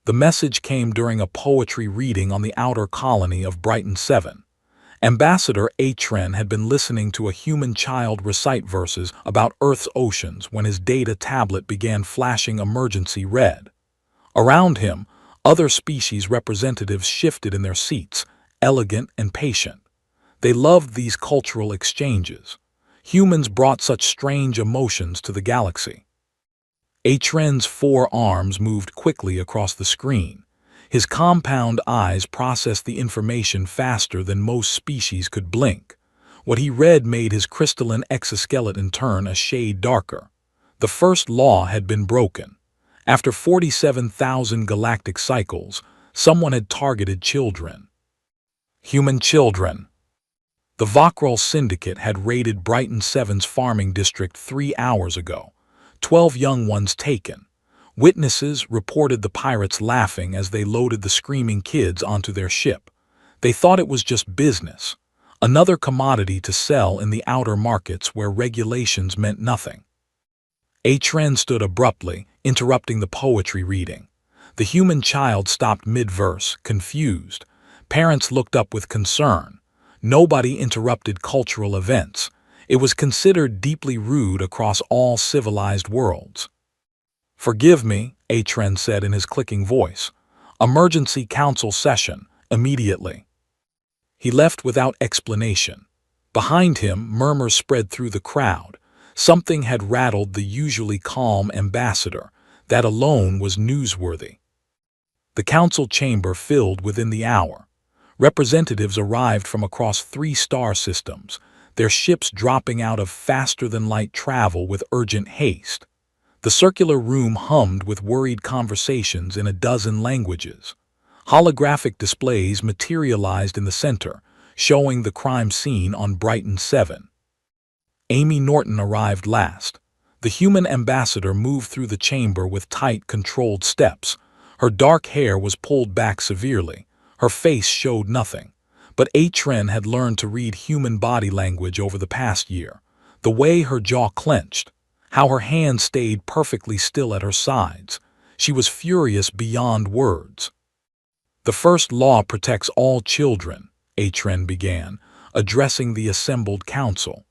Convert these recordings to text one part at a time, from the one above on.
The message came during a poetry reading on the outer colony of Brighton 7. Ambassador Atren had been listening to a human child recite verses about Earth's oceans when his data tablet began flashing emergency red. Around him, other species representatives shifted in their seats, elegant and patient. They loved these cultural exchanges. Humans brought such strange emotions to the galaxy. Atren's 4 arms moved quickly across the screen. His compound eyes processed the information faster than most species could blink. What he read made his crystalline exoskeleton turn a shade darker. The first law had been broken. After 47,000 galactic cycles, someone had targeted children. Human children. The Vakral Syndicate had raided Brighton 7's farming district 3 hours ago. 12 young ones taken. Witnesses reported the pirates laughing as they loaded the screaming kids onto their ship. They thought it was just business, another commodity to sell in the outer markets where regulations meant nothing. Atren stood abruptly, interrupting the poetry reading. The human child stopped mid-verse, confused. Parents looked up with concern. Nobody interrupted cultural events. It was considered deeply rude across all civilized worlds. "Forgive me," Atren said in his clicking voice. "Emergency council session, immediately." He left without explanation. Behind him, murmurs spread through the crowd. Something had rattled the usually calm ambassador. That alone was newsworthy. The council chamber filled within the hour. Representatives arrived from across 3 star systems, their ships dropping out of faster-than-light travel with urgent haste. The circular room hummed with worried conversations in a dozen languages. Holographic displays materialized in the center, showing the crime scene on Brighton 7. Amy Norton arrived last. The human ambassador moved through the chamber with tight, controlled steps. Her dark hair was pulled back severely. Her face showed nothing. But Atren had learned to read human body language over the past year. The way her jaw clenched, how her hands stayed perfectly still at her sides. She was furious beyond words. "The first law protects all children," Atren began, addressing the assembled council.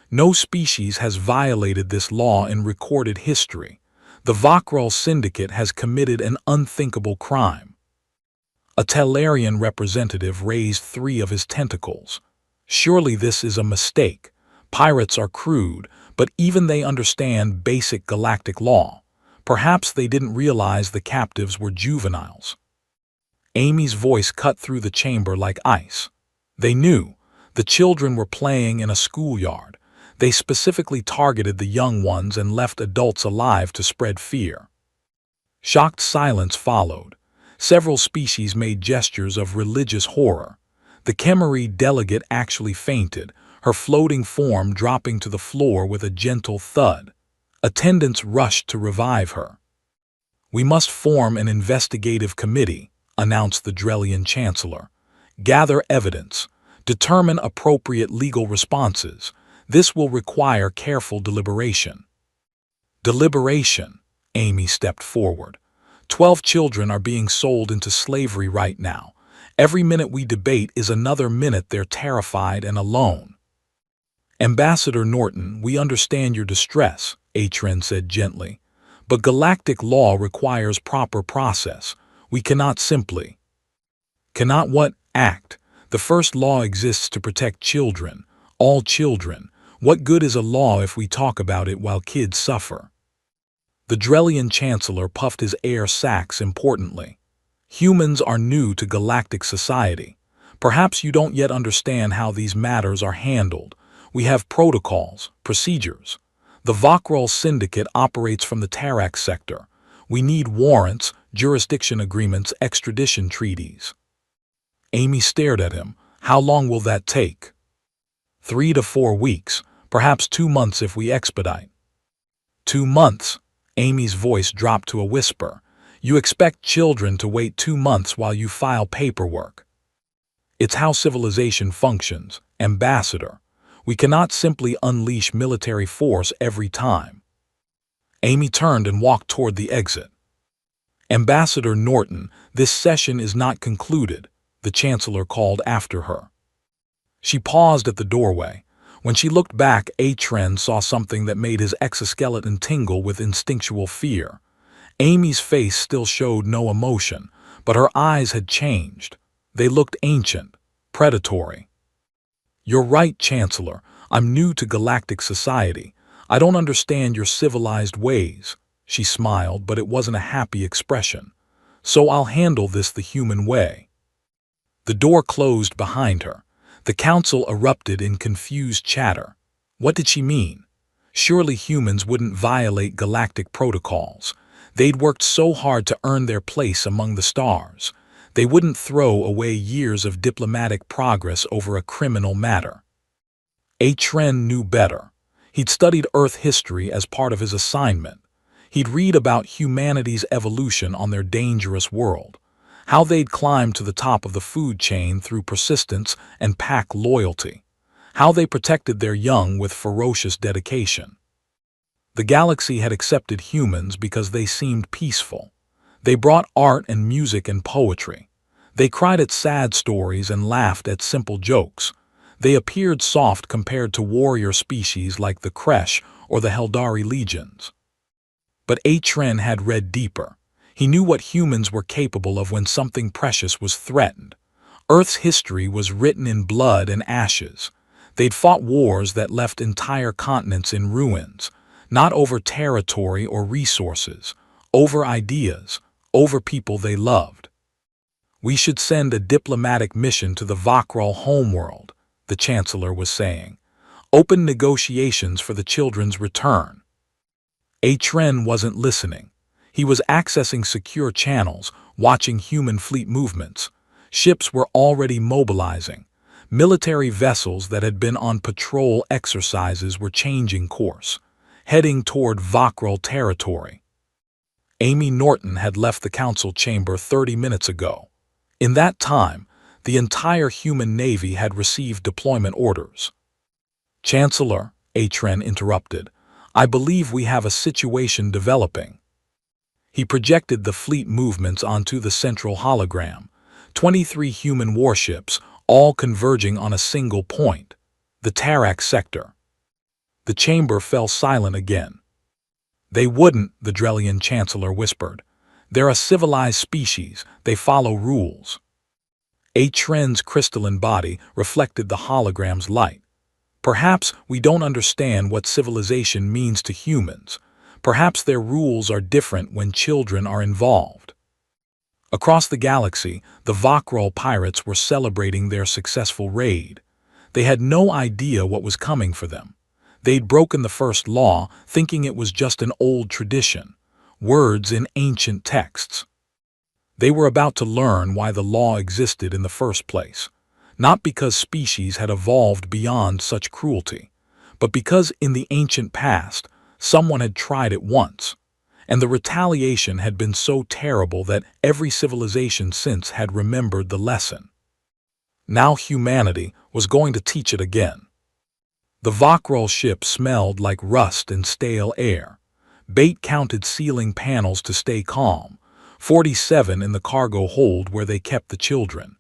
"No species has violated this law in recorded history. The Vakral Syndicate has committed an unthinkable crime." A Tellarian representative raised 3 of his tentacles. "Surely this is a mistake. Pirates are crude, but even they understand basic galactic law. Perhaps they didn't realize the captives were juveniles." Amy's voice cut through the chamber like ice. "They knew. The children were playing in a schoolyard. They specifically targeted the young ones and left adults alive to spread fear." Shocked silence followed. Several species made gestures of religious horror. The Chemeri delegate actually fainted, her floating form dropping to the floor with a gentle thud. Attendants rushed to revive her. "We must form an investigative committee," announced the Drellian chancellor. "Gather evidence. Determine appropriate legal responses. This will require careful deliberation." "Deliberation," Amy stepped forward. 12 children are being sold into slavery right now. Every minute we debate is another minute they're terrified and alone." "Ambassador Norton, we understand your distress," Atren said gently. "But galactic law requires proper process. We cannot simply—" "Cannot what? Act. The first law exists to protect children. All children. What good is a law if we talk about it while kids suffer?" The Drellian chancellor puffed his air sacs importantly. "Humans are new to galactic society. Perhaps you don't yet understand how these matters are handled. We have protocols, procedures. The Vakral Syndicate operates from the Tarak sector. We need warrants, jurisdiction agreements, extradition treaties." Amy stared at him. "How long will that take?" 3 to 4 weeks, perhaps 2 months if we expedite." 2 months? Amy's voice dropped to a whisper. "You expect children to wait 2 months while you file paperwork?" "It's how civilization functions, Ambassador. We cannot simply unleash military force every time." Amy turned and walked toward the exit. "Ambassador Norton, this session is not concluded," the Chancellor called after her. She paused at the doorway. When she looked back, Atren saw something that made his exoskeleton tingle with instinctual fear. Amy's face still showed no emotion, but her eyes had changed. They looked ancient, predatory. "You're right, Chancellor. I'm new to galactic society. I don't understand your civilized ways." She smiled, but it wasn't a happy expression. "So I'll handle this the human way." The door closed behind her. The council erupted in confused chatter. What did she mean? Surely humans wouldn't violate galactic protocols. They'd worked so hard to earn their place among the stars. They wouldn't throw away years of diplomatic progress over a criminal matter. Atren knew better. He'd studied Earth history as part of his assignment. He'd read about humanity's evolution on their dangerous world, how they'd climbed to the top of the food chain through persistence and pack loyalty, how they protected their young with ferocious dedication. The galaxy had accepted humans because they seemed peaceful. They brought art and music and poetry. They cried at sad stories and laughed at simple jokes. They appeared soft compared to warrior species like the Kresh or the Heldari legions. But Atren had read deeper. He knew what humans were capable of when something precious was threatened. Earth's history was written in blood and ashes. They'd fought wars that left entire continents in ruins, not over territory or resources, over ideas, over people they loved. "We should send a diplomatic mission to the Vakral homeworld," the Chancellor was saying. "Open negotiations for the children's return." Atren wasn't listening. He was accessing secure channels, watching human fleet movements. Ships were already mobilizing. Military vessels that had been on patrol exercises were changing course, heading toward Vakral territory. Amy Norton had left the council chamber 30 minutes ago. In that time, the entire human navy had received deployment orders. "Chancellor," Atren interrupted, "I believe we have a situation developing." He projected the fleet movements onto the central hologram. 23 human warships, all converging on a single point, the Tarak sector. The chamber fell silent again. "They wouldn't," the Drellian Chancellor whispered. "They're a civilized species. They follow rules." Atren's crystalline body reflected the hologram's light. "Perhaps we don't understand what civilization means to humans. Perhaps their rules are different when children are involved." Across the galaxy, the Vakral pirates were celebrating their successful raid. They had no idea what was coming for them. They'd broken the first law, thinking it was just an old tradition, words in ancient texts. They were about to learn why the law existed in the first place, not because species had evolved beyond such cruelty, but because in the ancient past, someone had tried it once, and the retaliation had been so terrible that every civilization since had remembered the lesson. Now humanity was going to teach it again. The Vakral ship smelled like rust and stale air. Bait counted ceiling panels to stay calm, 47 in the cargo hold where they kept the children.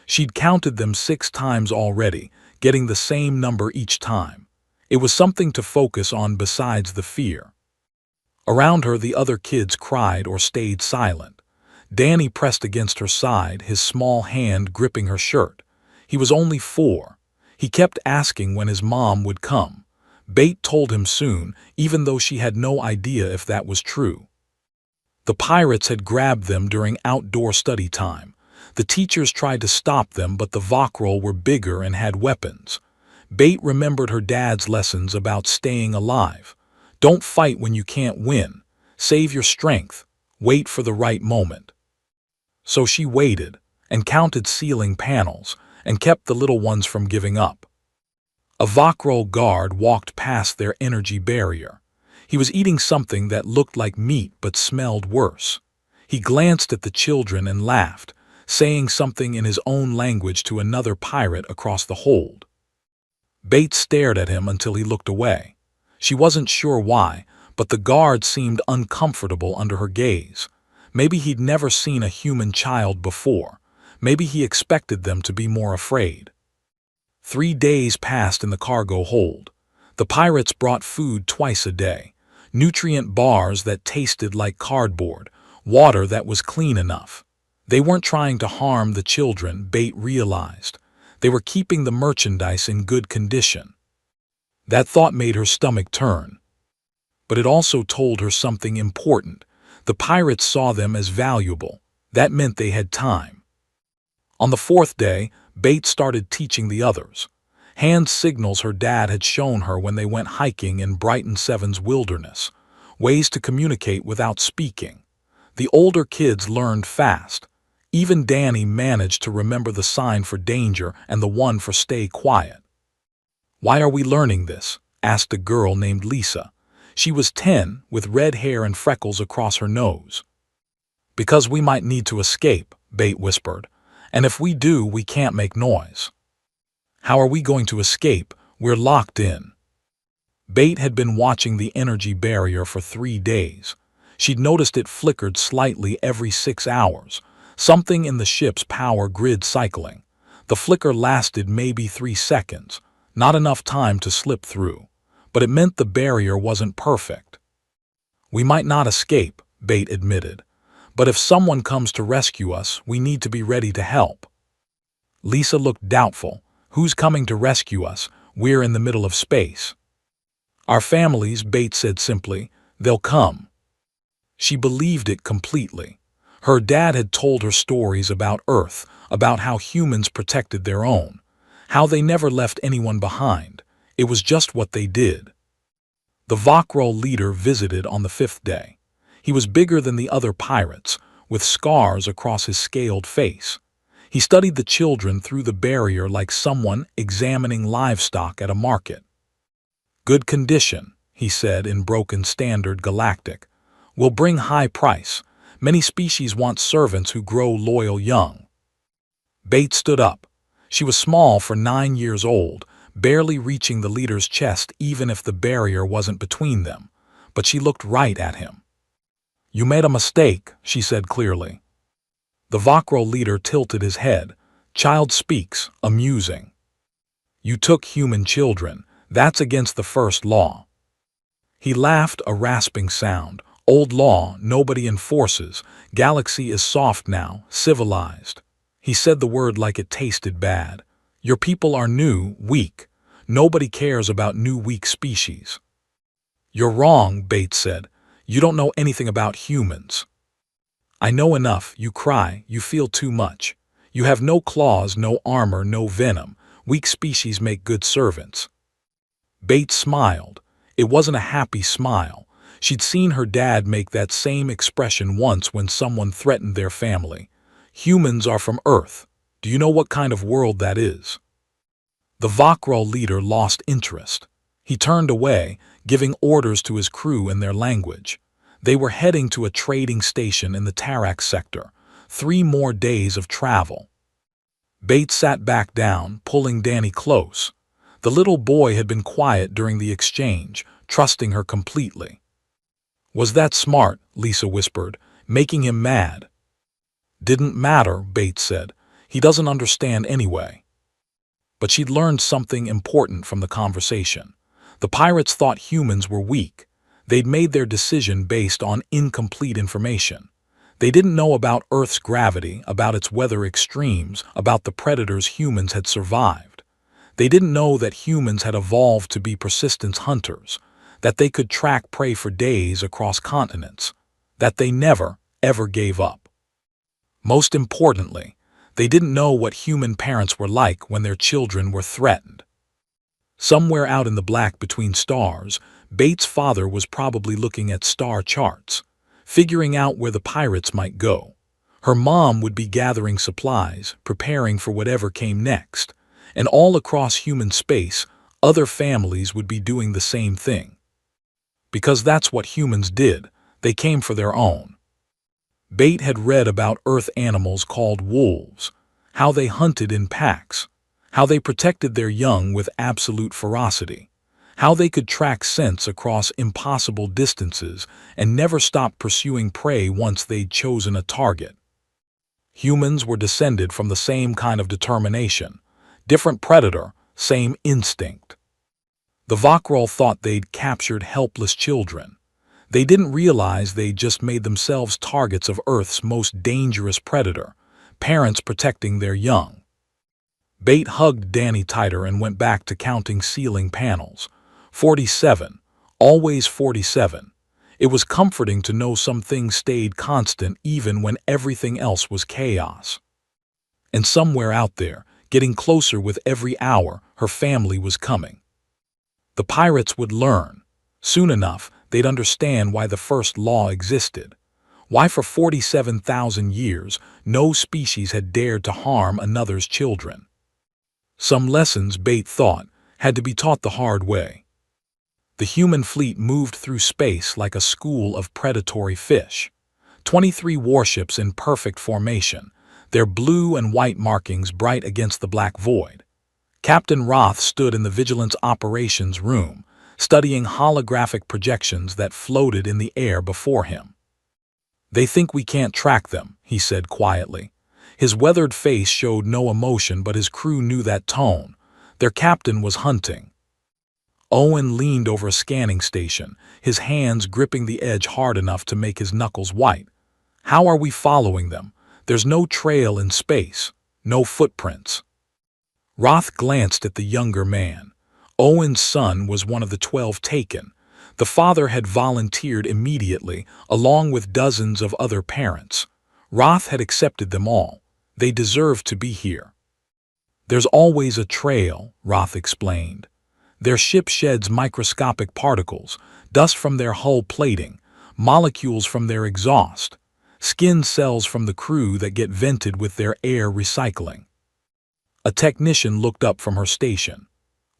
She'd counted them 6 times already, getting the same number each time. It was something to focus on besides the fear. Around her, the other kids cried or stayed silent. Danny pressed against her side, his small hand gripping her shirt. He was only 4. He kept asking when his mom would come. Bait told him soon, even though she had no idea if that was true. The pirates had grabbed them during outdoor study time. The teachers tried to stop them, but the Vakral were bigger and had weapons. Bait remembered her dad's lessons about staying alive. Don't fight when you can't win. Save your strength. Wait for the right moment. So she waited and counted ceiling panels and kept the little ones from giving up. A Vakral guard walked past their energy barrier. He was eating something that looked like meat but smelled worse. He glanced at the children and laughed, saying something in his own language to another pirate across the hold. Bait stared at him until he looked away. She wasn't sure why, but the guard seemed uncomfortable under her gaze. Maybe he'd never seen a human child before. Maybe he expected them to be more afraid. 3 days passed in the cargo hold. The pirates brought food twice a day, nutrient bars that tasted like cardboard, water that was clean enough. They weren't trying to harm the children, Bate realized. They were keeping the merchandise in good condition. That thought made her stomach turn. But it also told her something important. The pirates saw them as valuable. That meant they had time. On the 4th day, Bate started teaching the others. Hand signals her dad had shown her when they went hiking in Brighton 7's wilderness. Ways to communicate without speaking. The older kids learned fast. Even Danny managed to remember the sign for danger and the one for stay quiet. "Why are we learning this?" asked a girl named Lisa. She was 10, with red hair and freckles across her nose. "Because we might need to escape," Bate whispered. "And if we do, we can't make noise." "How are we going to escape? We're locked in." Bate had been watching the energy barrier for 3 days. She'd noticed it flickered slightly every 6 hours, something in the ship's power grid cycling. The flicker lasted maybe 3 seconds, not enough time to slip through, but it meant the barrier wasn't perfect. "We might not escape," Bate admitted, "but if someone comes to rescue us, we need to be ready to help." Lisa looked doubtful. "Who's coming to rescue us? We're in the middle of space." "Our families," Bate said simply. "They'll come." She believed it completely. Her dad had told her stories about Earth, about how humans protected their own, how they never left anyone behind. It was just what they did. The Vakro leader visited on the 5th day. He was bigger than the other pirates, with scars across his scaled face. He studied the children through the barrier like someone examining livestock at a market. "Good condition," he said in broken standard galactic. "Will bring high price. Many species want servants who grow loyal young." Bate stood up. She was small for 9 years old, barely reaching the leader's chest even if the barrier wasn't between them, but she looked right at him. "You made a mistake," she said clearly. The Vakro leader tilted his head. "Child speaks, amusing. You took human children. That's against the first law." He laughed, a rasping sound. "Old law, nobody enforces. Galaxy is soft now, civilized." He said the word like it tasted bad. "Your people are new, weak. Nobody cares about new weak species." "You're wrong," Bates said. "You don't know anything about humans." "I know enough. You cry, you feel too much. You have no claws, no armor, no venom. Weak species make good servants." Bates smiled. It wasn't a happy smile. She'd seen her dad make that same expression once when someone threatened their family. "Humans are from Earth. Do you know what kind of world that is?" The Vakro leader lost interest. He turned away, giving orders to his crew in their language. They were heading to a trading station in the Tarak sector. 3 more days of travel. Bates sat back down, pulling Danny close. The little boy had been quiet during the exchange, trusting her completely. "Was that smart?" Lisa whispered, "making him mad?" "Didn't matter," Bates said. "He doesn't understand anyway." But she'd learned something important from the conversation. The pirates thought humans were weak. They'd made their decision based on incomplete information. They didn't know about Earth's gravity, about its weather extremes, about the predators humans had survived. They didn't know that humans had evolved to be persistent hunters, that they could track prey for days across continents, that they never, ever gave up. Most importantly, they didn't know what human parents were like when their children were threatened. Somewhere out in the black between stars, Bates' father was probably looking at star charts, figuring out where the pirates might go. Her mom would be gathering supplies, preparing for whatever came next, and all across human space, other families would be doing the same thing. Because that's what humans did. They came for their own. Bate had read about Earth animals called wolves, how they hunted in packs, how they protected their young with absolute ferocity, How they could track scents across impossible distances and never stop pursuing prey once they'd chosen a target. Humans were descended from the same kind of determination. Different predator, same instinct. The Vakrul thought they'd captured helpless children. They didn't realize they'd just made themselves targets of Earth's most dangerous predator, parents protecting their young. Bait hugged Danny tighter and went back to counting ceiling panels. 47. Always 47. It was comforting to know some things stayed constant even when everything else was chaos. And somewhere out there, getting closer with every hour, her family was coming. The pirates would learn. Soon enough, they'd understand why the first law existed. Why for 47,000 years, no species had dared to harm another's children. Some lessons, Bait thought, had to be taught the hard way. The human fleet moved through space like a school of predatory fish. 23 warships in perfect formation, their blue and white markings bright against the black void. Captain Roth stood in the Vigilance Operations room, studying holographic projections that floated in the air before him. "They think we can't track them," he said quietly. His weathered face showed no emotion, but his crew knew that tone. Their captain was hunting. Owen leaned over a scanning station, his hands gripping the edge hard enough to make his knuckles white. "How are we following them? There's no trail in space, no footprints." Roth glanced at the younger man. Owen's son was one of the 12 taken. The father had volunteered immediately, along with dozens of other parents. Roth had accepted them all. They deserved to be here. "There's always a trail," Roth explained. "Their ship sheds microscopic particles, dust from their hull plating, molecules from their exhaust, skin cells from the crew that get vented with their air recycling." A technician looked up from her station.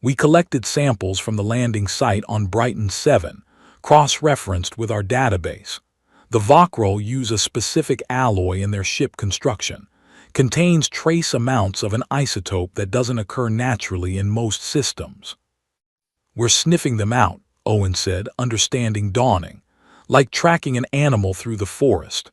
"We collected samples from the landing site on Brighton 7, cross-referenced with our database. The Vakrul use a specific alloy in their ship construction. Contains trace amounts of an isotope that doesn't occur naturally in most systems." "We're sniffing them out," Owen said, understanding dawning. "Like tracking an animal through the forest."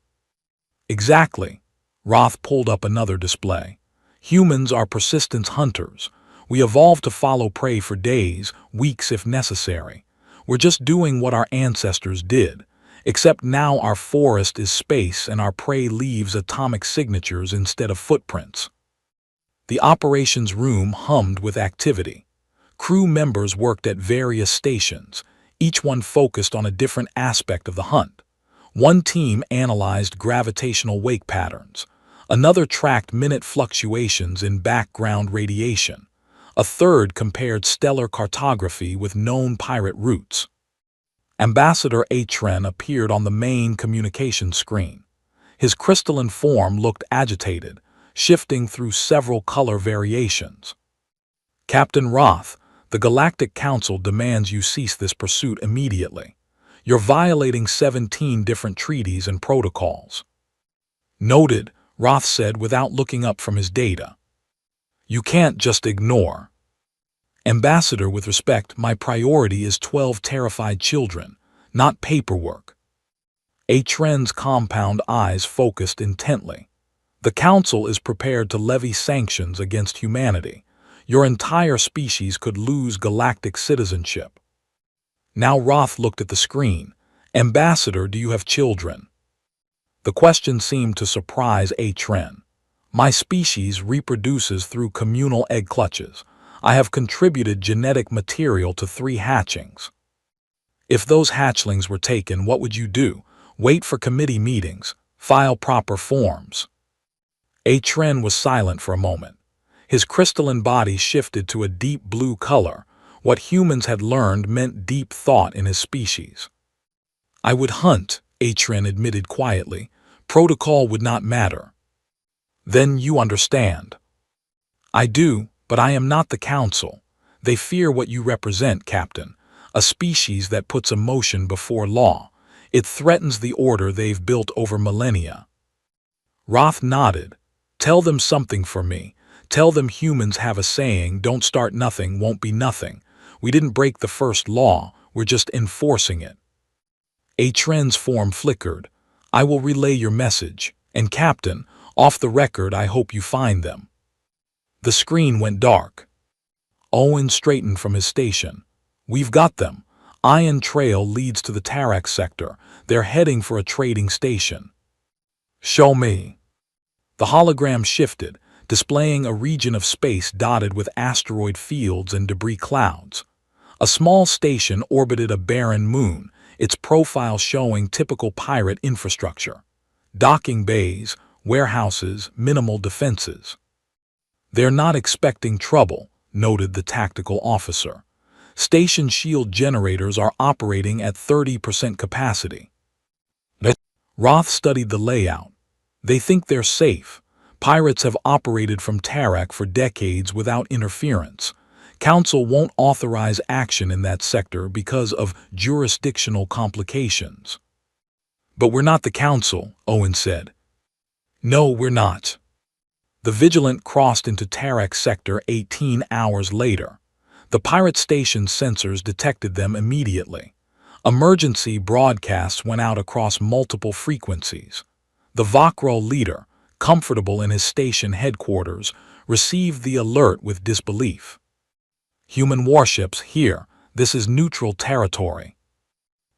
"Exactly." Roth pulled up another display. "Humans are persistent hunters. We evolved to follow prey for days, weeks if necessary. We're just doing what our ancestors did, except now our forest is space and our prey leaves atomic signatures instead of footprints." The operations room hummed with activity. Crew members worked at various stations, each one focused on a different aspect of the hunt. One team analyzed gravitational wake patterns. Another tracked minute fluctuations in background radiation. A third compared stellar cartography with known pirate routes. Ambassador Atren appeared on the main communication screen. His crystalline form looked agitated, shifting through several color variations. "Captain Roth, the Galactic Council demands you cease this pursuit immediately. You're violating 17 different treaties and protocols." "Noted," Roth said without looking up from his data. "You can't just ignore." "Ambassador, with respect, my priority is 12 terrified children, not paperwork." Atren's compound eyes focused intently. "The Council is prepared to levy sanctions against humanity. Your entire species could lose galactic citizenship." Now Roth looked at the screen. "Ambassador, do you have children?" The question seemed to surprise Atren. "My species reproduces through communal egg clutches. I have contributed genetic material to 3 hatchings." "If those hatchlings were taken, what would you do? Wait for committee meetings, file proper forms?" Atren was silent for a moment. His crystalline body shifted to a deep blue color. What humans had learned meant deep thought in his species. "I would hunt," Atren admitted quietly. "Protocol would not matter." "Then you understand." "I do, but I am not the Council. They fear what you represent, Captain. A species that puts emotion before law. It threatens the order they've built over millennia." Roth nodded. "Tell them something for me. Tell them humans have a saying, don't start nothing, won't be nothing. We didn't break the first law, we're just enforcing it. HFY's form flickered. I will relay your message. And Captain, off the record, I hope you find them. The screen went dark. Owen straightened from his station. We've got them. Iron Trail leads to the Tarak sector. They're heading for a trading station. Show me. The hologram shifted, displaying a region of space dotted with asteroid fields and debris clouds. A small station orbited a barren moon, its profile showing typical pirate infrastructure. Docking bays, warehouses, minimal defenses. They're not expecting trouble, noted the tactical officer. Station shield generators are operating at 30% capacity. Roth studied the layout. They think they're safe. Pirates have operated from Tarak for decades without interference. Council won't authorize action in that sector because of jurisdictional complications. But we're not the Council, Owen said. No, we're not. The Vigilant crossed into Tarak sector 18 hours later. The pirate station's sensors detected them immediately. Emergency broadcasts went out across multiple frequencies. The Vakro leader, comfortable in his station headquarters, received the alert with disbelief. Human warships here, this is neutral territory.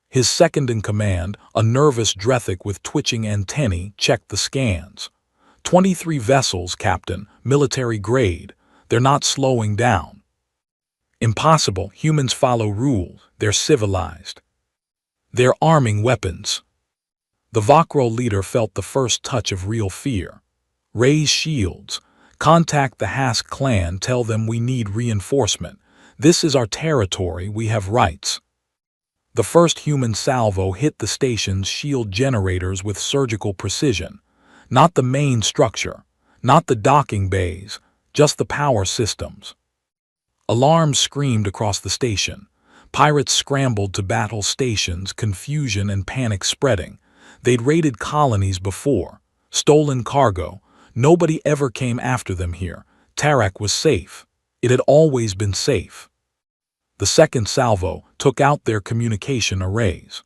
His second-in-command, a nervous Drethik with twitching antennae, checked the scans. 23 vessels, Captain, military grade. They're not slowing down. Impossible, humans follow rules, they're civilized. They're arming weapons. The Vakro leader felt the first touch of real fear. Raise shields. Contact the Hask clan, tell them we need reinforcement. This is our territory, we have rights. The first human salvo hit the station's shield generators with surgical precision. Not the main structure, not the docking bays, just the power systems. Alarms screamed across the station. Pirates scrambled to battle stations, confusion and panic spreading. They'd raided colonies before, stolen cargo. Nobody ever came after them here. Tarak was safe. It had always been safe. The second salvo took out their communication arrays.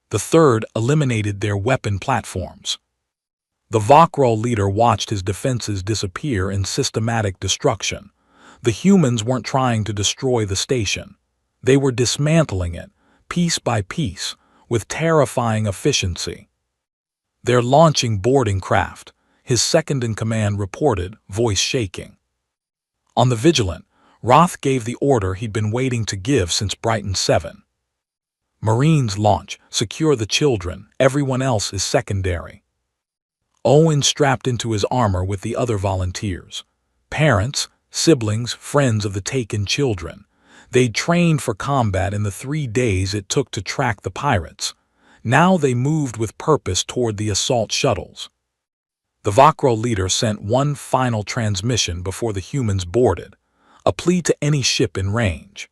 The third eliminated their weapon platforms. The Vakro leader watched his defenses disappear in systematic destruction. The humans weren't trying to destroy the station. They were dismantling it, piece by piece, with terrifying efficiency. They're launching boarding craft, his second-in-command reported, voice shaking. On the Vigilant, Roth gave the order he'd been waiting to give since Brighton 7. Marines launch, secure the children, everyone else is secondary. Owen strapped into his armor with the other volunteers. Parents, siblings, friends of the taken children. They'd trained for combat in the 3 days it took to track the pirates. Now they moved with purpose toward the assault shuttles. The Vakro leader sent one final transmission before the humans boarded, a plea to any ship in range.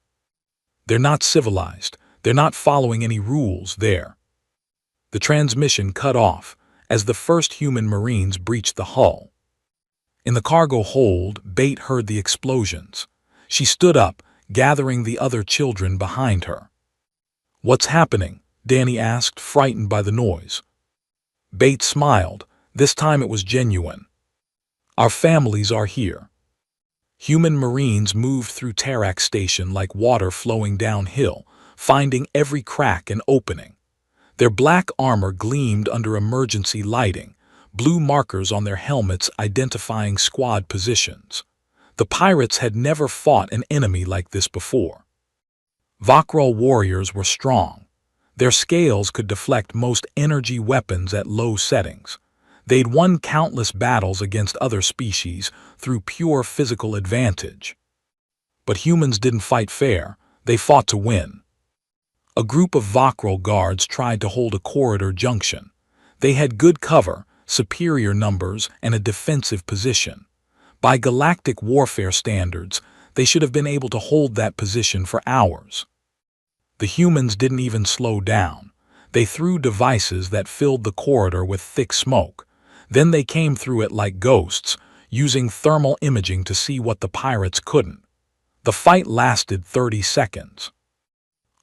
They're not civilized. They're not following any rules there. The transmission cut off as the first human Marines breached the hull. In the cargo hold, Bate heard the explosions. She stood up, gathering the other children behind her. What's happening? Danny asked, frightened by the noise. Bate smiled. This time it was genuine. Our families are here. Human Marines moved through Tarak Station like water flowing downhill, finding every crack and opening. Their black armor gleamed under emergency lighting, blue markers on their helmets identifying squad positions. The pirates had never fought an enemy like this before. Vakro warriors were strong. Their scales could deflect most energy weapons at low settings. They'd won countless battles against other species through pure physical advantage. But humans didn't fight fair, they fought to win. A group of Vakro guards tried to hold a corridor junction. They had good cover, superior numbers, and a defensive position. By galactic warfare standards, they should have been able to hold that position for hours. The humans didn't even slow down. They threw devices that filled the corridor with thick smoke. Then they came through it like ghosts, using thermal imaging to see what the pirates couldn't. The fight lasted 30 seconds.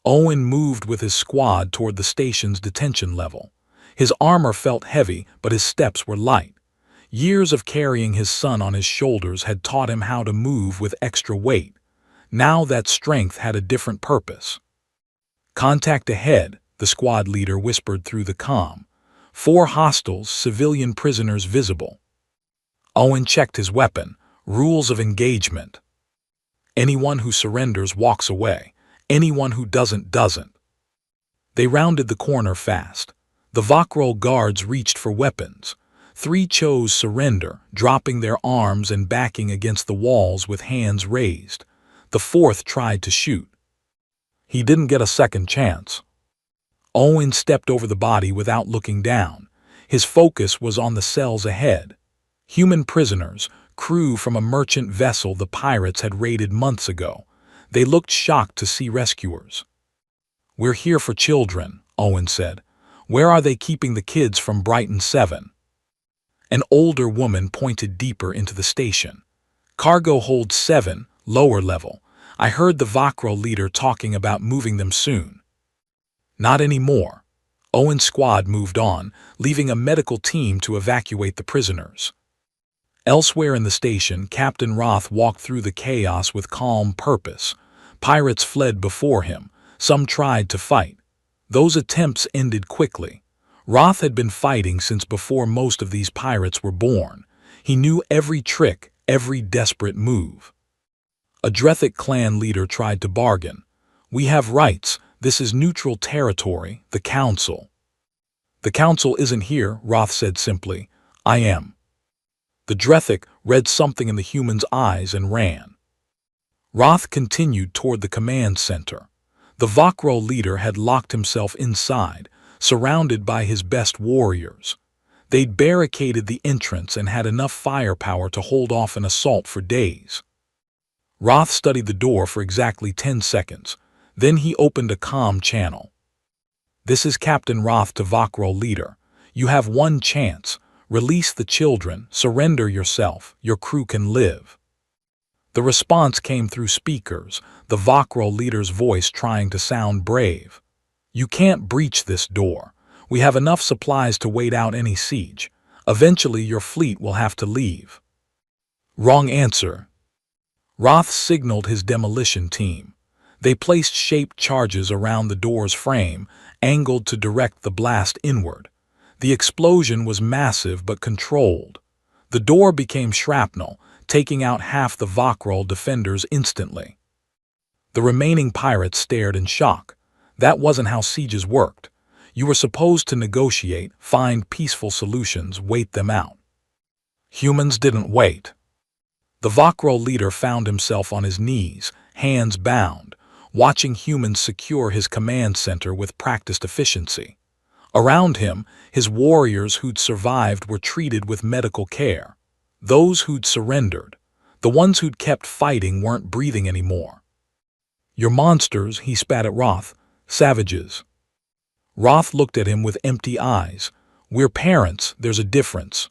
Owen moved with his squad toward the station's detention level. His armor felt heavy, but his steps were light. Years of carrying his son on his shoulders had taught him how to move with extra weight. Now that strength had a different purpose. "Contact ahead," the squad leader whispered through the comm. 4 hostiles, civilian prisoners visible. Owen checked his weapon. Rules of engagement. Anyone who surrenders walks away. Anyone who doesn't. They rounded the corner fast. The Vakrol guards reached for weapons. 3 chose surrender, dropping their arms and backing against the walls with hands raised. The 4th tried to shoot. He didn't get a second chance. Owen stepped over the body without looking down. His focus was on the cells ahead. Human prisoners, crew from a merchant vessel the pirates had raided months ago. They looked shocked to see rescuers. "We're here for children," Owen said. "Where are they keeping the kids from Brighton 7? An older woman pointed deeper into the station. "Cargo hold 7, lower level. I heard the Vakrol leader talking about moving them soon." "Not anymore." Owen's squad moved on, leaving a medical team to evacuate the prisoners. Elsewhere in the station, Captain Roth walked through the chaos with calm purpose. Pirates fled before him. Some tried to fight. Those attempts ended quickly. Roth had been fighting since before most of these pirates were born. He knew every trick, every desperate move. A Drethic clan leader tried to bargain. "We have rights. This is neutral territory, the Council." "The Council isn't here," Roth said simply. "I am." The Drethic read something in the human's eyes and ran. Roth continued toward the command center. The Vakrol leader had locked himself inside, surrounded by his best warriors. They'd barricaded the entrance and had enough firepower to hold off an assault for days. Roth studied the door for exactly 10 seconds. Then he opened a comm channel. "This is Captain Roth to Vakrol leader. You have one chance. Release the children, surrender yourself, your crew can live." The response came through speakers, the Vakrol leader's voice trying to sound brave. "You can't breach this door. We have enough supplies to wait out any siege. Eventually your fleet will have to leave." "Wrong answer." Roth signaled his demolition team. They placed shaped charges around the door's frame, angled to direct the blast inward. The explosion was massive but controlled. The door became shrapnel, taking out half the Vakrol defenders instantly. The remaining pirates stared in shock. That wasn't how sieges worked. You were supposed to negotiate, find peaceful solutions, wait them out. Humans didn't wait. The Vakrol leader found himself on his knees, hands bound, watching humans secure his command center with practiced efficiency. Around him, his warriors who'd survived were treated with medical care. Those who'd surrendered, the ones who'd kept fighting, weren't breathing anymore. "You're monsters," he spat at Roth. "Savages." Roth looked at him with empty eyes. "We're parents, there's a difference."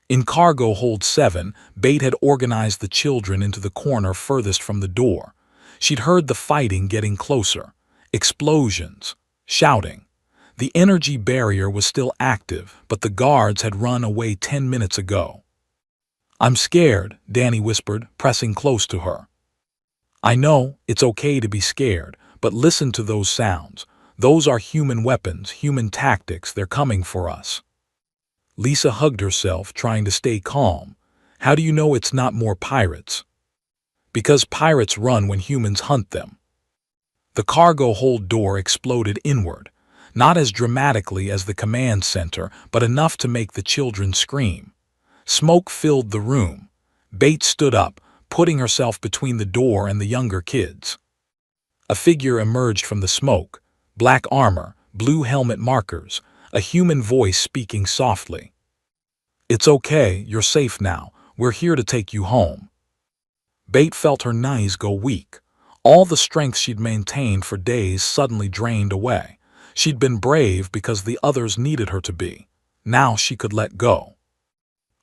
In Cargo Hold 7, Bate had organized the children into the corner furthest from the door. She'd heard the fighting getting closer. Explosions. Shouting. The energy barrier was still active, but the guards had run away 10 minutes ago. "I'm scared," Danny whispered, pressing close to her. "I know, it's okay to be scared, but listen to those sounds. Those are human weapons, human tactics, they're coming for us." Lisa hugged herself, trying to stay calm. "How do you know it's not more pirates?" "Because pirates run when humans hunt them." The cargo hold door exploded inward, not as dramatically as the command center, but enough to make the children scream. Smoke filled the room. Bates stood up, putting herself between the door and the younger kids. A figure emerged from the smoke, black armor, blue helmet markers, a human voice speaking softly. "It's okay, you're safe now. We're here to take you home." Bate felt her knees go weak. All the strength she'd maintained for days suddenly drained away. She'd been brave because the others needed her to be. Now she could let go.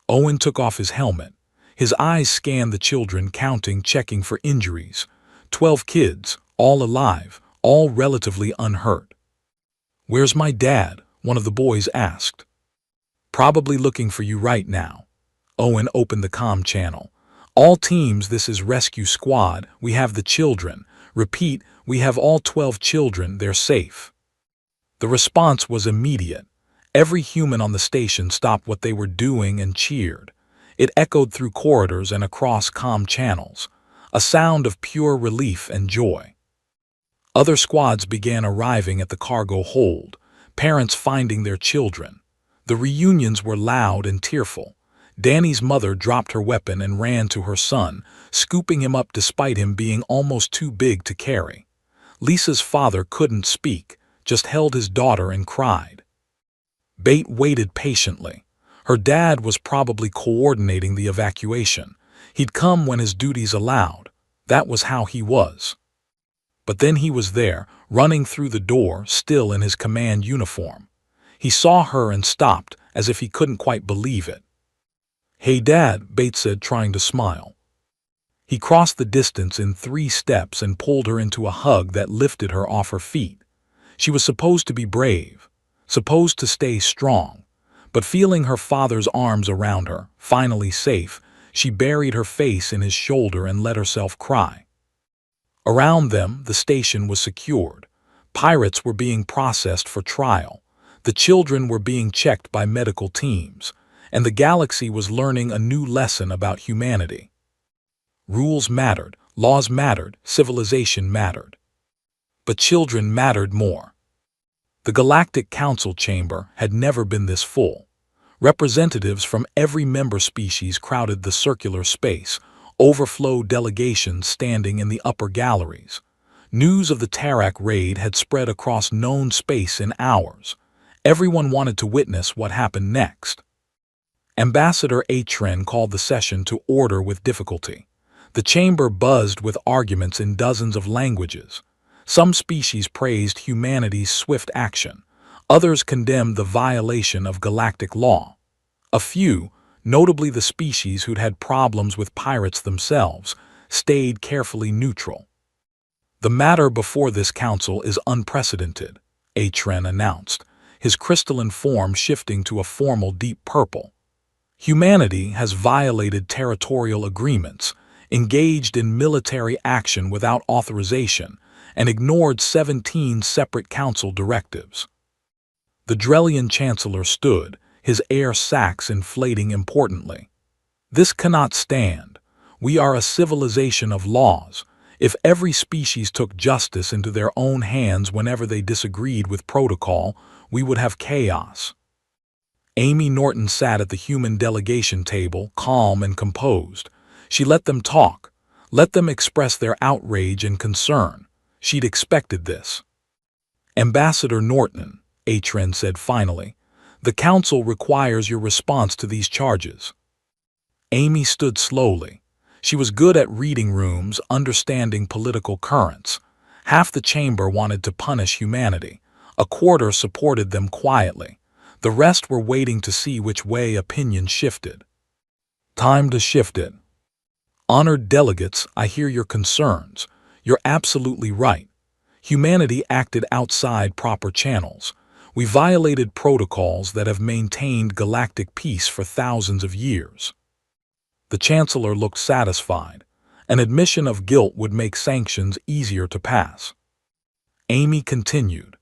Owen took off his helmet. His eyes scanned the children, counting, checking for injuries. 12 kids, all alive, all relatively unhurt. "Where's my dad?" one of the boys asked. "Probably looking for you right now." Owen opened the comm channel. "All teams, this is Rescue Squad. We have the children. Repeat, we have all 12 children. They're safe." The response was immediate. Every human on the station stopped what they were doing and cheered. It echoed through corridors and across comm channels, a sound of pure relief and joy. Other squads began arriving at the cargo hold, parents finding their children. The reunions were loud and tearful. Danny's mother dropped her weapon and ran to her son, scooping him up despite him being almost too big to carry. Lisa's father couldn't speak, just held his daughter and cried. Bate waited patiently. Her dad was probably coordinating the evacuation. He'd come when his duties allowed. That was how he was. But then he was there, running through the door, still in his command uniform. He saw her and stopped, as if he couldn't quite believe it. "Hey, Dad," Bate said, trying to smile. He crossed the distance in 3 steps and pulled her into a hug that lifted her off her feet. She was supposed to be brave, supposed to stay strong, but feeling her father's arms around her, finally safe, she buried her face in his shoulder and let herself cry. Around them, the station was secured. Pirates were being processed for trial. The children were being checked by medical teams, and the galaxy was learning a new lesson about humanity. Rules mattered, laws mattered, civilization mattered. But children mattered more. The Galactic Council chamber had never been this full. Representatives from every member species crowded the circular space, overflow delegations standing in the upper galleries. News of the Tarak raid had spread across known space in hours. Everyone wanted to witness what happened next. Ambassador Atren called the session to order with difficulty. The chamber buzzed with arguments in dozens of languages. Some species praised humanity's swift action. Others condemned the violation of galactic law. A few, notably the species who'd had problems with pirates themselves, stayed carefully neutral. "The matter before this council is unprecedented," Atren announced, his crystalline form shifting to a formal deep purple. "Humanity has violated territorial agreements, engaged in military action without authorization, and ignored 17 separate council directives." The Drellian chancellor stood, his air sacs inflating importantly. "This cannot stand. We are a civilization of laws. If every species took justice into their own hands whenever they disagreed with protocol, we would have chaos." Amy Norton sat at the human delegation table, calm and composed. She let them talk, let them express their outrage and concern. She'd expected this. "Ambassador Norton," Atren said finally, "the council requires your response to these charges." Amy stood slowly. She was good at reading rooms, understanding political currents. Half the chamber wanted to punish humanity. A quarter supported them quietly. The rest were waiting to see which way opinion shifted. "Time to shift it. Honored delegates, I hear your concerns. You're absolutely right. Humanity acted outside proper channels. We violated protocols that have maintained galactic peace for thousands of years." The chancellor looked satisfied. An admission of guilt would make sanctions easier to pass. Amy continued,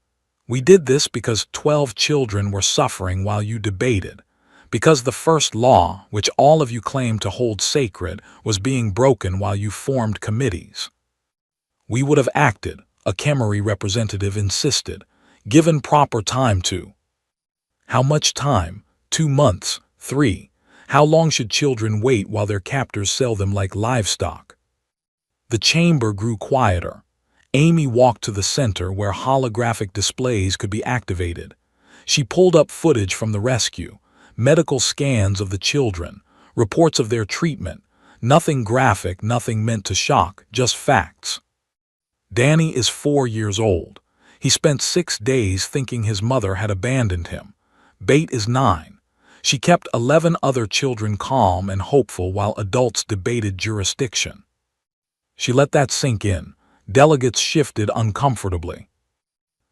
"We did this because 12 children were suffering while you debated, because the first law, which all of you claimed to hold sacred, was being broken while you formed committees. We would have acted," a Khemri representative insisted, "given proper time to." "How much time? 2 months? 3? How long should children wait while their captors sell them like livestock?" The chamber grew quieter. Amy walked to the center where holographic displays could be activated. She pulled up footage from the rescue, medical scans of the children, reports of their treatment, nothing graphic, nothing meant to shock, just facts. Danny is 4 years old. He spent 6 days thinking his mother had abandoned him. Bate is 9. She kept 11 other children calm and hopeful while adults debated jurisdiction. She let that sink in. Delegates shifted uncomfortably.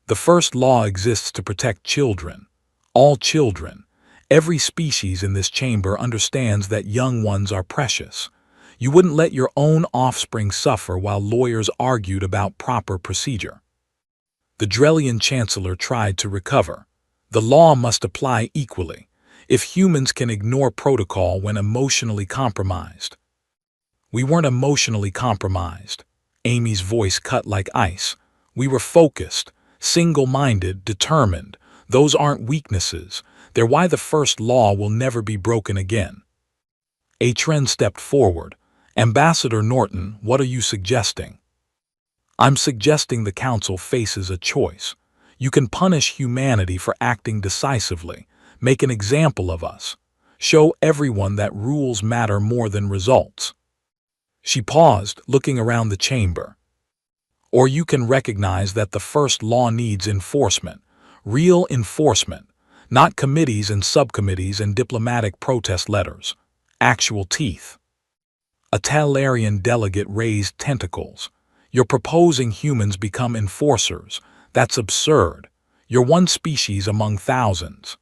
The first law exists to protect children. All children. Every species in this chamber understands that young ones are precious. You wouldn't let your own offspring suffer while lawyers argued about proper procedure. The Drellian Chancellor tried to recover. The law must apply equally. If humans can ignore protocol when emotionally compromised. We weren't emotionally compromised. Amy's voice cut like ice. We were focused, single-minded, determined. Those aren't weaknesses. They're why the first law will never be broken again. HFY stepped forward. Ambassador Norton, what are you suggesting? I'm suggesting the Council faces a choice. You can punish humanity for acting decisively, make an example of us, show everyone that rules matter more than results. She paused, looking around the chamber. Or you can recognize that the first law needs enforcement, real enforcement, not committees and subcommittees and diplomatic protest letters, actual teeth. A Talarian delegate raised tentacles. You're proposing humans become enforcers. That's absurd. You're one species among thousands.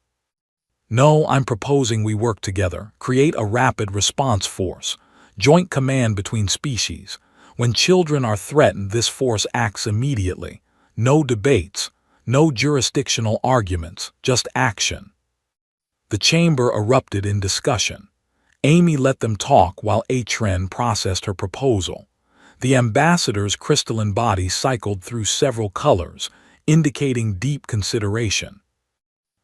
No, I'm proposing we work together, create a rapid response force, joint command between species. When children are threatened, this force acts immediately. No debates, no jurisdictional arguments, just action. The chamber erupted in discussion. Amy let them talk while HFY processed her proposal. The ambassador's crystalline body cycled through several colors, indicating deep consideration.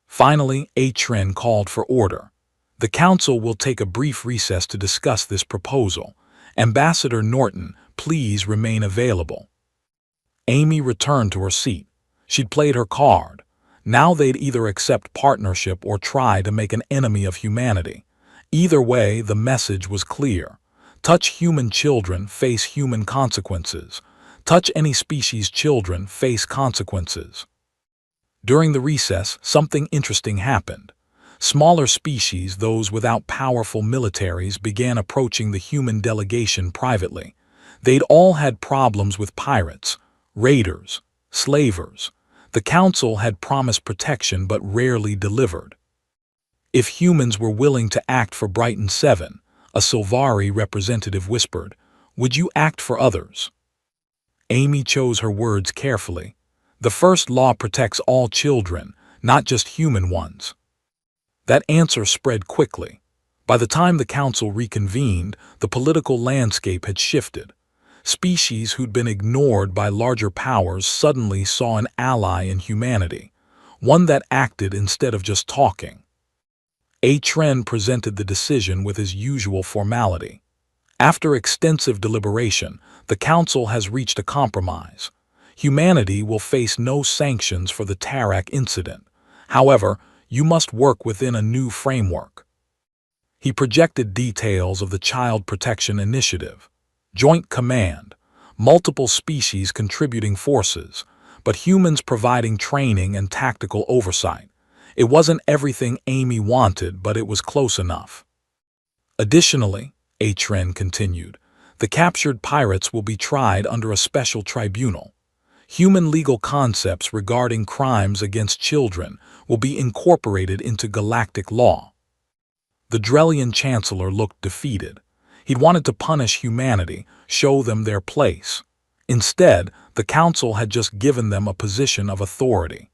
Finally, HFY called for order. The Council will take a brief recess to discuss this proposal. Ambassador Norton, please remain available. Amy returned to her seat. She'd played her card. Now they'd either accept partnership or try to make an enemy of humanity. Either way, the message was clear. Touch human children, face human consequences. Touch any species' children, face consequences. During the recess, something interesting happened. Smaller species, those without powerful militaries, began approaching the human delegation privately. They'd all had problems with pirates, raiders, slavers. The Council had promised protection but rarely delivered. If humans were willing to act for Brighton 7, a Sylvari representative whispered, would you act for others? Amy chose her words carefully. The first law protects all children, not just human ones. That answer spread quickly. By the time the Council reconvened, the political landscape had shifted. Species who'd been ignored by larger powers suddenly saw an ally in humanity, one that acted instead of just talking. HFY presented the decision with his usual formality. After extensive deliberation, the Council has reached a compromise. Humanity will face no sanctions for the Tarak incident. However, you must work within a new framework. He projected details of the Child Protection Initiative. Joint command, multiple species contributing forces, but humans providing training and tactical oversight. It wasn't everything Amy wanted, but it was close enough. Additionally, HFY continued, the captured pirates will be tried under a special tribunal. Human legal concepts regarding crimes against children will be incorporated into galactic law. The Drellian Chancellor looked defeated. He'd wanted to punish humanity, show them their place. Instead, the Council had just given them a position of authority.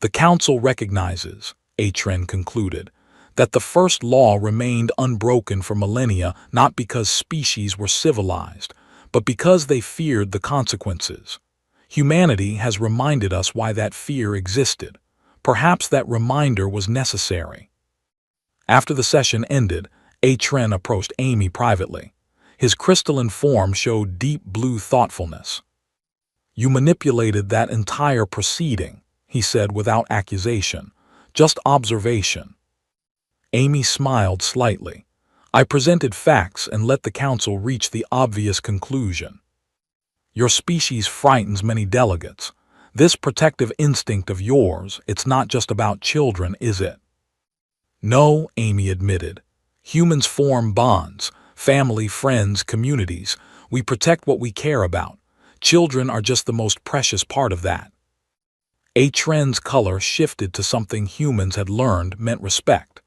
The Council recognizes, HFY concluded, that the first law remained unbroken for millennia not because species were civilized, but because they feared the consequences. Humanity has reminded us why that fear existed. Perhaps that reminder was necessary. After the session ended, HFY approached Amy privately. His crystalline form showed deep blue thoughtfulness. You manipulated that entire proceeding, he said without accusation, just observation. Amy smiled slightly. I presented facts and let the Council reach the obvious conclusion. Your species frightens many delegates. This protective instinct of yours, it's not just about children, is it? No, Amy admitted. Humans form bonds, family, friends, communities. We protect what we care about. Children are just the most precious part of that. HFY's color shifted to something humans had learned meant respect.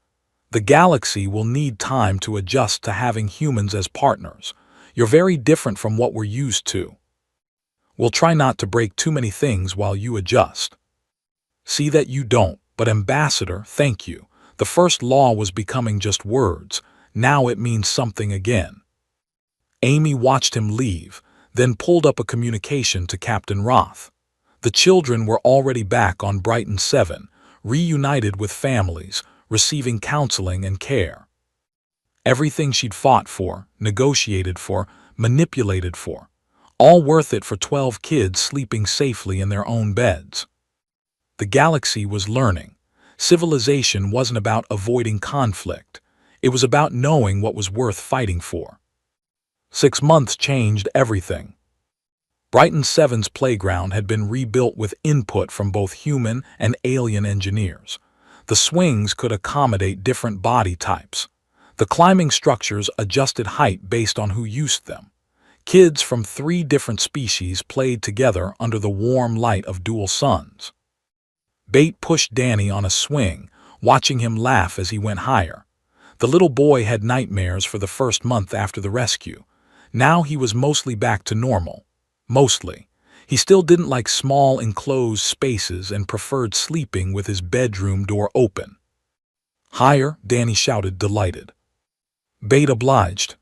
The galaxy will need time to adjust to having humans as partners. You're very different from what we're used to. We'll try not to break too many things while you adjust. See that you don't, but Ambassador, thank you. The first law was becoming just words. Now it means something again. Amy watched him leave, then pulled up a communication to Captain Roth. The children were already back on Brighton 7, reunited with families, receiving counseling and care. Everything she'd fought for, negotiated for, manipulated for. All worth it for 12 kids sleeping safely in their own beds. The galaxy was learning. Civilization wasn't about avoiding conflict. It was about knowing what was worth fighting for. 6 months changed everything. Brighton 7's playground had been rebuilt with input from both human and alien engineers. The swings could accommodate different body types. The climbing structures adjusted height based on who used them. Kids from 3 different species played together under the warm light of dual suns. Bait pushed Danny on a swing, watching him laugh as he went higher. The little boy had nightmares for the first month after the rescue. Now he was mostly back to normal. Mostly. He still didn't like small enclosed spaces and preferred sleeping with his bedroom door open. Higher, Danny shouted, delighted. Bait obliged.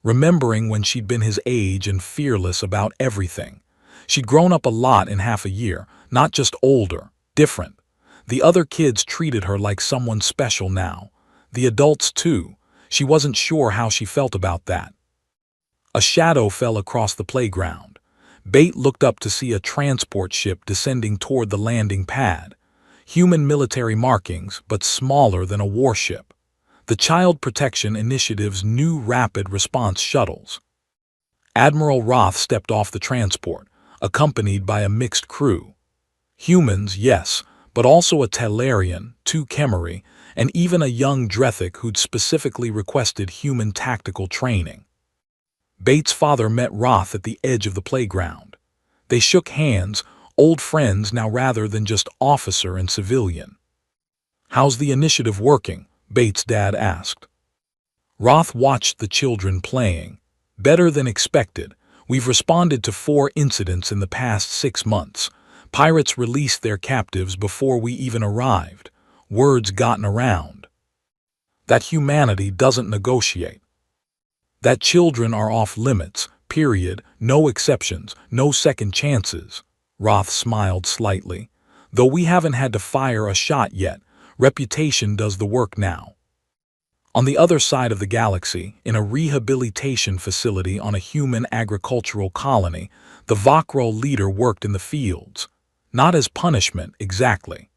Remembering when she'd been his age and fearless about everything. She'd grown up a lot in half a year, not just older, different. The other kids treated her like someone special now. The adults too. She wasn't sure how she felt about that. A shadow fell across the playground. Bait looked up to see a transport ship descending toward the landing pad. Human military markings, but smaller than a warship. The Child Protection Initiative's new rapid response shuttles. Admiral Roth stepped off the transport, accompanied by a mixed crew. Humans, yes, but also a Talarian, 2 Chemeri, and even a young Drethic who'd specifically requested human tactical training. Bait's father met Roth at the edge of the playground. They shook hands, old friends now rather than just officer and civilian. "How's the initiative working?" Bait's dad asked. Roth watched the children playing. "Better than expected. We've responded to 4 incidents in the past 6 months. Pirates released their captives before we even arrived. Word's gotten around that humanity doesn't negotiate. That children are off limits, period, no exceptions, no second chances." Roth smiled slightly. "Though we haven't had to fire a shot yet, reputation does the work now." On the other side of the galaxy, in a rehabilitation facility on a human agricultural colony, the Vakro leader worked in the fields. Not as punishment, exactly.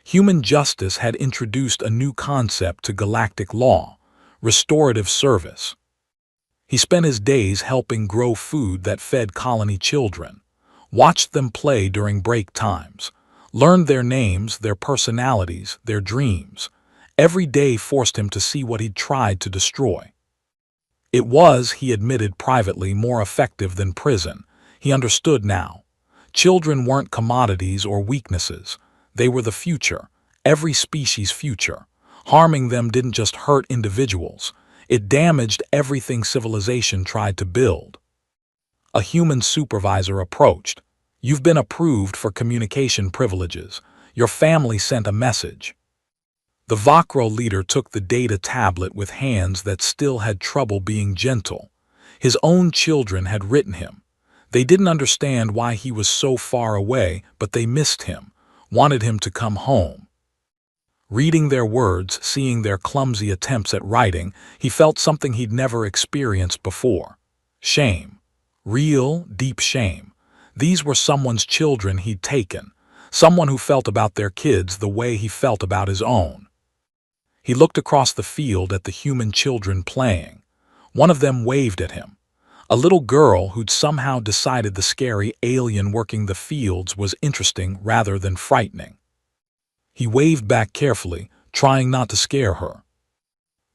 Human justice had introduced a new concept to galactic law: restorative service. He spent his days helping grow food that fed colony children, watched them play during break times, learned their names, their personalities, their dreams. Every day forced him to see what he'd tried to destroy. It was, he admitted privately, more effective than prison. He understood now. Children weren't commodities or weaknesses. They were the future, every species' future. Harming them didn't just hurt individuals. It damaged everything civilization tried to build. A human supervisor approached. "You've been approved for communication privileges. Your family sent a message." The Vakro leader took the data tablet with hands that still had trouble being gentle. His own children had written him. They didn't understand why he was so far away, but they missed him, wanted him to come home. Reading their words, seeing their clumsy attempts at writing, he felt something he'd never experienced before. Shame. Real, deep shame. These were someone's children he'd taken, someone who felt about their kids the way he felt about his own. He looked across the field at the human children playing. One of them waved at him. A little girl who'd somehow decided the scary alien working the fields was interesting rather than frightening. He waved back carefully, trying not to scare her.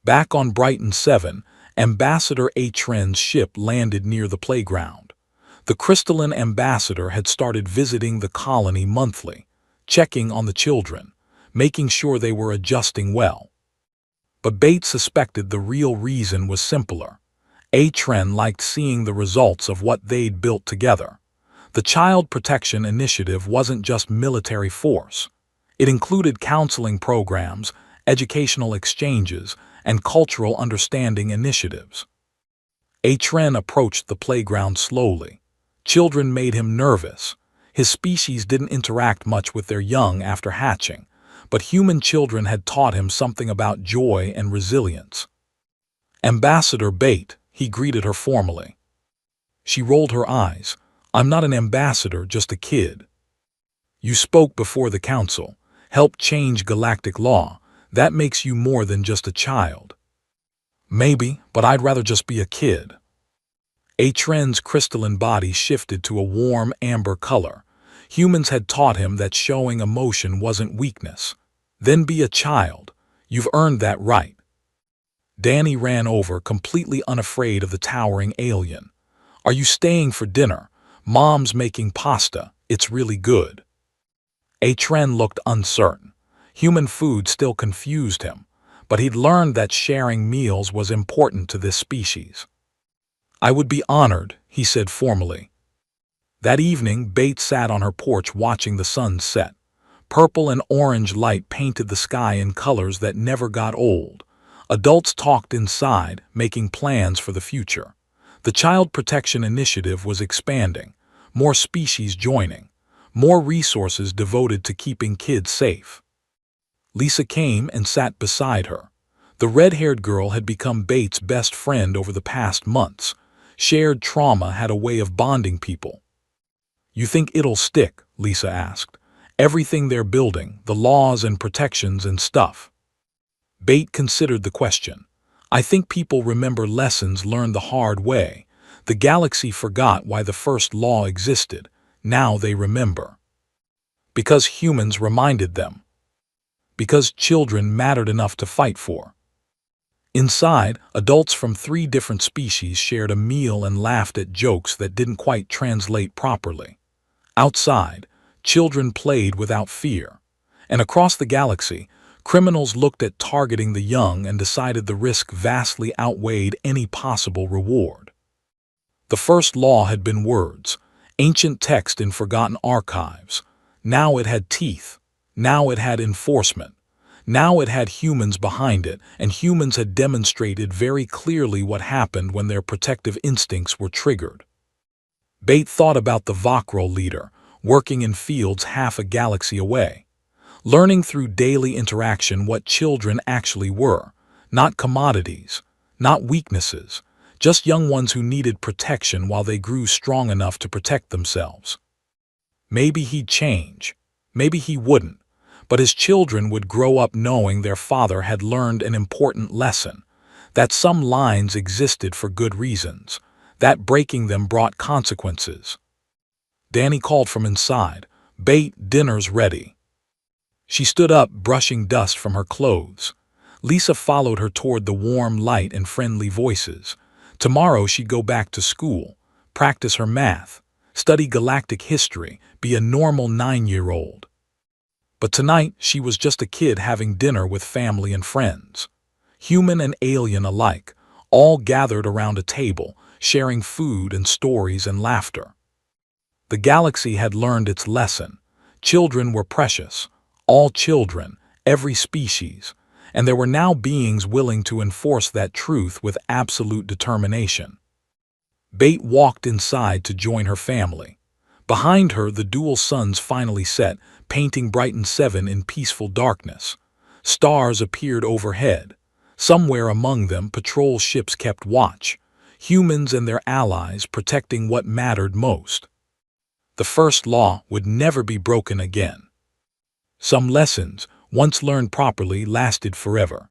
Back on Brighton 7, Ambassador HFY's ship landed near the playground. The crystalline ambassador had started visiting the colony monthly, checking on the children, making sure they were adjusting well. But Bates suspected the real reason was simpler. HFY liked seeing the results of what they'd built together. The Child Protection Initiative wasn't just military force. It included counseling programs, educational exchanges, and cultural understanding initiatives. HFY approached the playground slowly. Children made him nervous. His species didn't interact much with their young after hatching, but human children had taught him something about joy and resilience. "Ambassador Bate," he greeted her formally. She rolled her eyes. "I'm not an ambassador, just a kid." "You spoke before the council, helped change galactic law. That makes you more than just a child." "Maybe, but I'd rather just be a kid." HFY's crystalline body shifted to a warm amber color. Humans had taught him that showing emotion wasn't weakness. "Then be a child. You've earned that right." Danny ran over, completely unafraid of the towering alien. "Are you staying for dinner? Mom's making pasta. It's really good." HFY looked uncertain. Human food still confused him, but he'd learned that sharing meals was important to this species. "I would be honored," he said formally. That evening, Bates sat on her porch watching the sun set. Purple and orange light painted the sky in colors that never got old. Adults talked inside, making plans for the future. The Child Protection Initiative was expanding, more species joining, more resources devoted to keeping kids safe. Lisa came and sat beside her. The red-haired girl had become Bates' best friend over the past months. Shared trauma had a way of bonding people. "You think it'll stick?" Lisa asked. "Everything they're building, the laws and protections and stuff." Bate considered the question. "I think people remember lessons learned the hard way. The galaxy forgot why the first law existed. Now they remember. Because humans reminded them. Because children mattered enough to fight for." Inside, adults from 3 different species shared a meal and laughed at jokes that didn't quite translate properly. Outside, children played without fear. And across the galaxy, criminals looked at targeting the young and decided the risk vastly outweighed any possible reward. The first law had been words, ancient text in forgotten archives. Now it had teeth. Now it had enforcement. Now it had humans behind it, and humans had demonstrated very clearly what happened when their protective instincts were triggered. Bate thought about the Vakro leader, working in fields half a galaxy away, learning through daily interaction what children actually were, not commodities, not weaknesses, just young ones who needed protection while they grew strong enough to protect themselves. Maybe he'd change, maybe he wouldn't, but his children would grow up knowing their father had learned an important lesson, that some lines existed for good reasons, that breaking them brought consequences. Danny called from inside, "Bate, dinner's ready." She stood up, brushing dust from her clothes. Lisa followed her toward the warm light and friendly voices. Tomorrow she'd go back to school, practice her math, study galactic history, be a normal 9-year-old. But tonight she was just a kid having dinner with family and friends. Human and alien alike, all gathered around a table, sharing food and stories and laughter. The galaxy had learned its lesson. Children were precious. All children, every species. And there were now beings willing to enforce that truth with absolute determination. Bate walked inside to join her family. Behind her, the dual suns finally set, painting Brighton 7 in peaceful darkness. Stars appeared overhead. Somewhere among them, patrol ships kept watch. Humans and their allies protecting what mattered most. The first law would never be broken again. Some lessons, once learned properly, lasted forever.